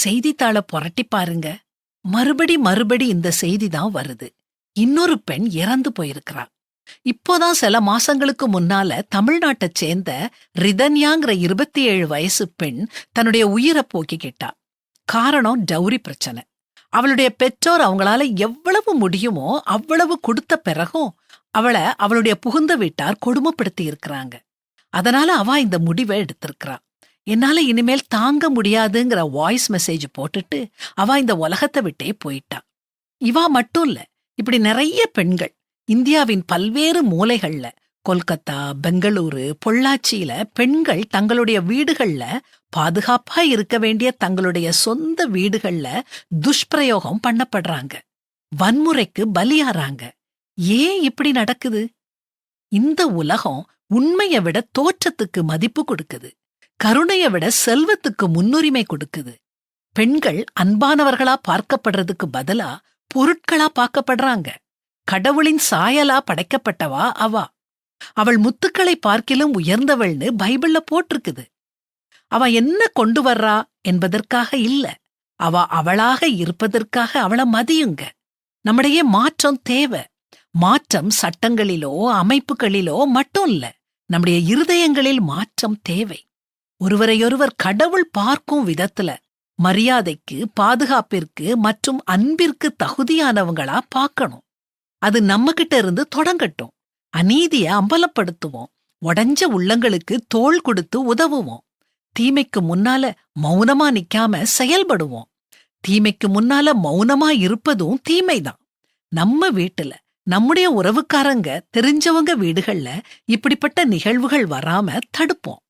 செய்தித்தாள புரட்டி பாருங்க. மறுபடி இந்த செய்தி தான் வருது. இன்னொரு பெண் இறந்து போயிருக்கிறா. இப்போதான் சில மாசங்களுக்கு முன்னால தமிழ்நாட்டைச் சேர்ந்த ரிதன்யாங்கிற 27 வயசு பெண் தன்னுடைய உயிரை போக்கிக்கிட்டா. காரணம் டவுரி பிரச்சனை. அவளுடைய பெற்றோர் அவங்களால எவ்வளவு முடியுமோ அவ்வளவு கொடுத்த பிறகும் அவளை அவளுடைய புகுந்த வீட்டார் கொடுமைப்படுத்தி இருக்கிறாங்க. அதனால அவ இந்த முடிவை எடுத்திருக்கிறா. என்னால இனிமேல் தாங்க முடியாதுங்கிற வாய்ஸ் மெசேஜ் போட்டுட்டு அவ இந்த உலகத்தை விட்டே போயிட்டா. இவா மட்டும் இல்ல, இப்படி நிறைய பெண்கள் இந்தியாவின் பல்வேறு மூலைகள்ல, கொல்கத்தா, பெங்களூரு, பொள்ளாச்சியில பெண்கள் தங்களுடைய வீடுகள்ல பாதுகாப்பா இருக்க வேண்டிய தங்களுடைய சொந்த வீடுகள்ல துஷ்பிரயோகம் பண்ணப்படுறாங்க, வன்முறைக்கு பலியாறாங்க. ஏன் இப்படி நடக்குது? இந்த உலகம் உண்மையை விட தோற்றத்துக்கு மதிப்பு கொடுக்குது. கருணையை விட செல்வத்துக்கு முன்னுரிமை கொடுக்குது. பெண்கள் அன்பானவர்களா பார்க்கப்படுறதுக்கு பதிலா பொருட்களா பார்க்கப்படுறாங்க. கடவுளின் சாயலா படைக்கப்பட்டவா அவா. அவள் முத்துக்களை பார்க்கிலும் உயர்ந்தவள்னு பைபிள்ல போட்டிருக்குது. அவ என்ன கொண்டு வர்றா என்பதற்காக இல்ல, அவ அவளாக இருப்பதற்காக அவளை மதியுங்க. நம்முடைய மாற்றம் தேவை. மாற்றம் சட்டங்களிலோ அமைப்புகளிலோ மட்டும் இல்ல, நம்முடைய இருதயங்களில் மாற்றம் தேவை. ஒருவரையொருவர் கடவுள் பார்க்கும் விதத்துல மரியாதைக்கு, பாதுகாப்பிற்கு மற்றும் அன்பிற்கு தகுதியானவங்களா பார்க்கணும். அது நம்ம கிட்ட இருந்து தொடங்கட்டும். அநீதிய அம்பலப்படுத்துவோம். உடைஞ்ச உள்ளங்களுக்கு தோள் கொடுத்து உதவுவோம். தீமைக்கு முன்னால மௌனமா நிக்காம செயல்படுவோம். தீமைக்கு முன்னால மௌனமா இருப்பதும் தீமைதான். நம்ம வீட்டுல, நம்முடைய உறவுக்காரங்க, தெரிஞ்சவங்க வீடுகள்ல இப்படிப்பட்ட நிகழ்வுகள் வராம தடுப்போம்.